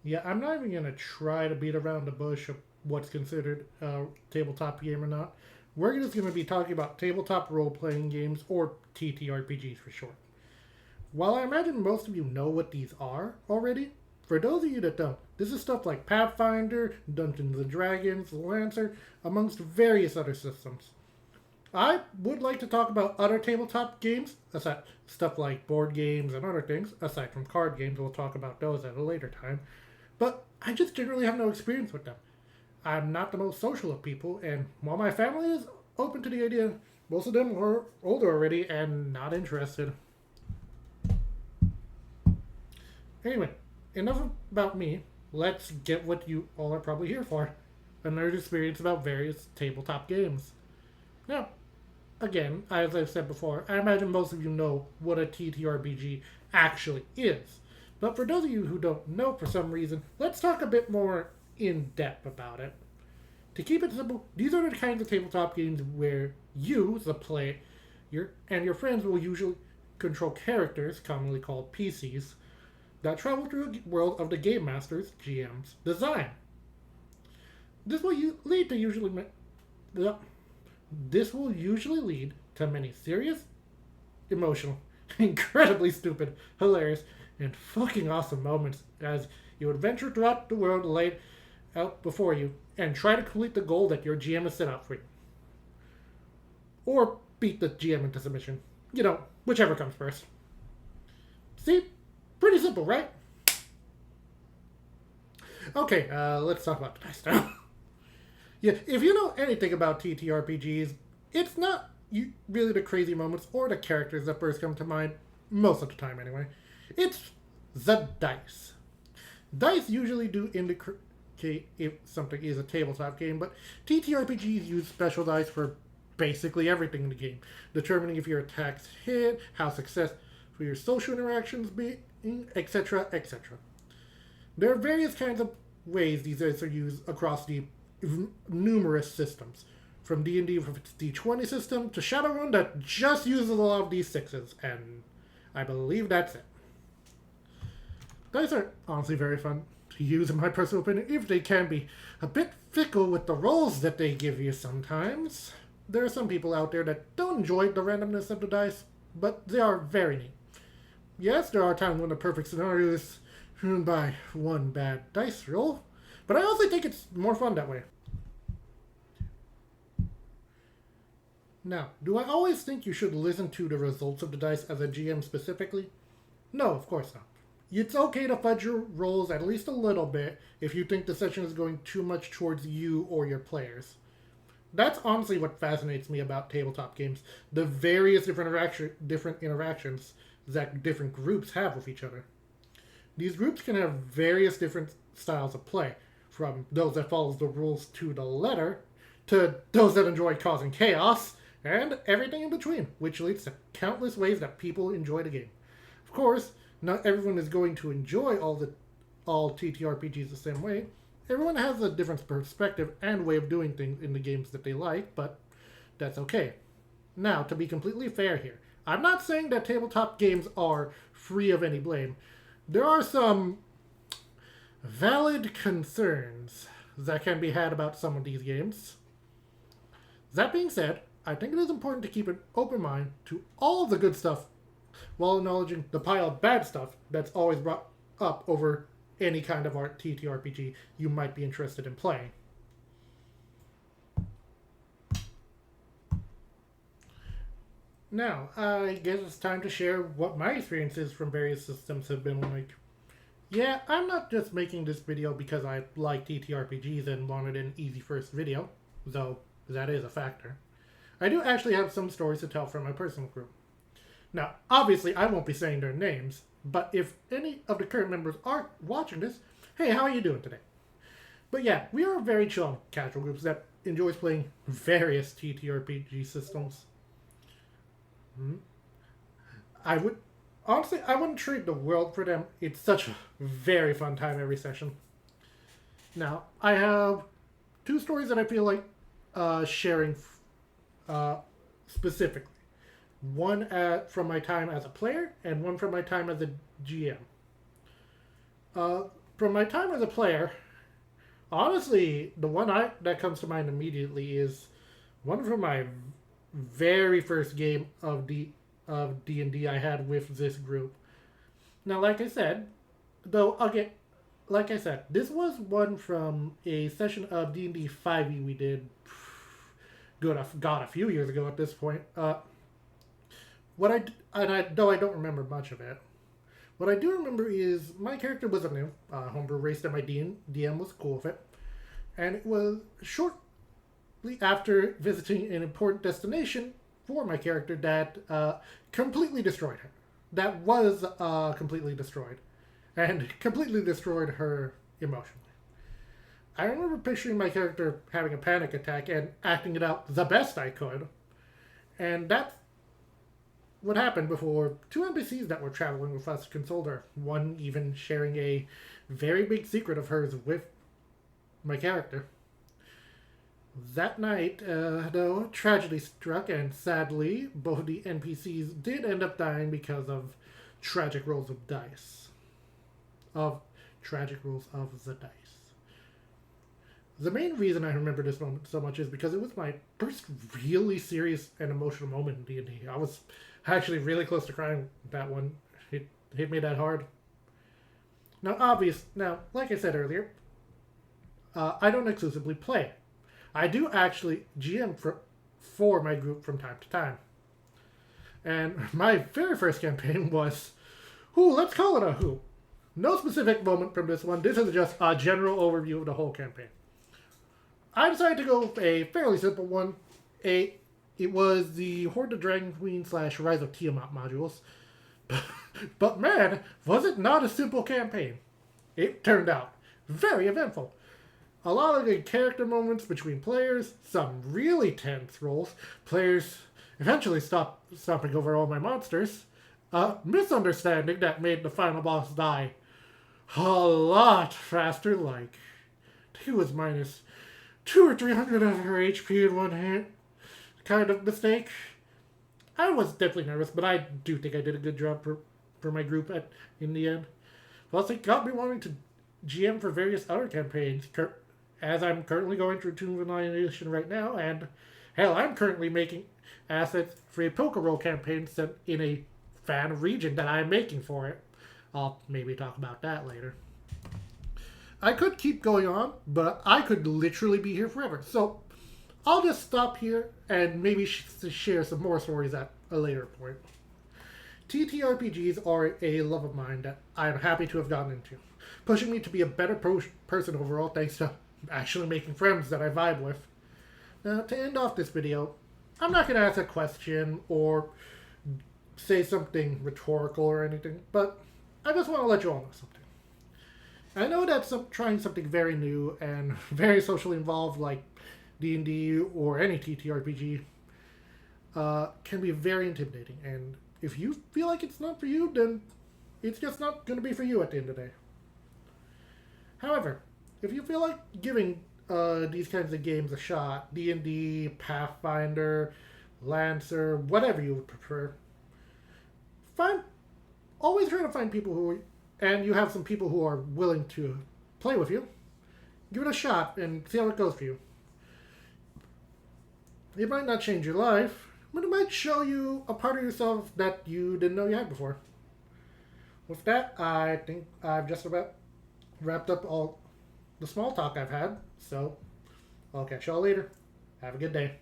Yeah, I'm not even gonna try to beat around the bush of what's considered a tabletop game or not. We're just gonna be talking about tabletop role playing games, or TTRPGs for short. While I imagine most of you know what these are already, for those of you that don't, this is stuff like Pathfinder, Dungeons and Dragons, Lancer, amongst various other systems. I would like to talk about other tabletop games, aside stuff like board games and other things, aside from card games. We'll talk about those at a later time. But I just generally have no experience with them. I'm not the most social of people, and while my family is open to the idea, most of them are older already and not interested. Anyway, enough about me. Let's get what you all are probably here for, a nerd experience about various tabletop games. Now, again, as I've said before, I imagine most of you know what a TTRPG actually is. But for those of you who don't know for some reason, let's talk a bit more in depth about it. To keep it simple, these are the kinds of tabletop games where you, the player, and your friends will usually control characters, commonly called PCs, that travel through a world of the game master's GM's design. This will lead to usually this will usually lead to many serious, emotional, incredibly stupid, hilarious, and fucking awesome moments as you adventure throughout the world laid out before you and try to complete the goal that your GM has set out for you. Or beat the GM into submission. You know, whichever comes first. See? Pretty simple, right? Okay, let's talk about the dice now. Yeah, if you know anything about TTRPGs, it's not really the crazy moments or the characters that first come to mind, most of the time anyway. It's the dice. Dice usually do indicate if something is a tabletop game, but TTRPGs use special dice for basically everything in the game, determining if your attacks hit, how successful your social interactions be, etc., etc. There are various kinds of ways these dice are used across the numerous systems, from D&D with its D20 system to Shadowrun that just uses a lot of D6s, and I believe that's it. Dice are honestly very fun to use, in my personal opinion, if they can be a bit fickle with the rolls that they give you sometimes. There are some people out there that don't enjoy the randomness of the dice, but they are very neat. Yes, there are times when the perfect scenario is ruined by one bad dice roll, but I also think it's more fun that way. Now, do I always think you should listen to the results of the dice as a GM specifically? No, of course not. It's okay to fudge your rolls at least a little bit if you think the session is going too much towards you or your players. That's honestly what fascinates me about tabletop games, the various different interactions that different groups have with each other. These groups can have various different styles of play, from those that follow the rules to the letter, to those that enjoy causing chaos, and everything in between, which leads to countless ways that people enjoy the game. Of course, not everyone is going to enjoy all TTRPGs the same way. Everyone has a different perspective and way of doing things in the games that they like, but that's okay. Now, to be completely fair here, I'm not saying that tabletop games are free of any blame. There are some valid concerns that can be had about some of these games. That being said, I think it is important to keep an open mind to all the good stuff while acknowledging the pile of bad stuff that's always brought up over any kind of TTRPG you might be interested in playing. Now, I guess it's time to share what my experiences from various systems have been like. Yeah, I'm not just making this video because I like TTRPGs and wanted an easy first video, though that is a factor. I do actually have some stories to tell from my personal group. Now, obviously, I won't be saying their names, but if any of the current members are watching this, hey, how are you doing today? But yeah, we are a very chill, casual group that enjoys playing various TTRPG systems. I would honestly, I wouldn't trade the world for them. It's such a very fun time every session. Now, I have two stories that I feel like sharing specifically. One from my time as a player, and one from my time as a GM. from my time as a player, honestly, the one that comes to mind immediately is one from my very first game of D&D I had with this group. Now, like I said, though, okay, like I said, this was one from a session of D&D 5e we did. Good, God, a few years ago at this point. What I and I though I don't remember much of it. What I do remember is my character was a new homebrew race that my DM was cool with it, and it was shortly after visiting an important destination for my character that completely destroyed her. That was completely destroyed, and completely destroyed her emotionally. I remember picturing my character having a panic attack and acting it out the best I could, and that's what happened before two NPCs that were traveling with us consoled her. One even sharing a very big secret of hers with my character. That night, though, tragedy struck, and sadly, both the NPCs did end up dying because of tragic rolls of dice. Of tragic rolls of the dice. The main reason I remember this moment so much is because it was my first really serious and emotional moment in D&D. I was actually really close to crying that one. It hit me that hard. Now, like I said earlier, I don't exclusively play. I do actually GM for my group from time to time. And my very first campaign was, let's call it a who. No specific moment from this one. This is just a general overview of the whole campaign. I decided to go with a fairly simple one. It was the Horde of Dragon Queen / Rise of Tiamat modules. But man, was it not a simple campaign. It turned out very eventful. A lot of good character moments between players, some really tense rolls, players eventually stomping over all my monsters, a misunderstanding that made the final boss die a lot faster, like he was minus 200 or 300 of her HP in one hit kind of mistake. I was definitely nervous, but I do think I did a good job for my group in the end. Plus, it got me wanting to GM for various other campaigns, as I'm currently going through Tomb of Annihilation right now, and hell, I'm currently making assets for a poker roll campaign set in a fan region that I'm making for it. I'll maybe talk about that later. I could keep going on, but I could literally be here forever. So I'll just stop here and maybe share some more stories at a later point. TTRPGs are a love of mine that I'm happy to have gotten into, pushing me to be a better person overall thanks to actually making friends that I vibe with. Now, to end off this video, I'm not going to ask a question or say something rhetorical or anything, but I just want to let you all know something. I know that trying something very new and very socially involved like D&D or any TTRPG can be very intimidating, and if you feel like it's not for you, then it's just not going to be for you at the end of the day. However, if you feel like giving these kinds of games a shot, D&D, Pathfinder, Lancer, whatever you would prefer, always try to find people and you have some people who are willing to play with you. Give it a shot and see how it goes for you. It might not change your life, but it might show you a part of yourself that you didn't know you had before. With that, I think I've just about wrapped up all the small talk I've had, so I'll catch y'all later. Have a good day.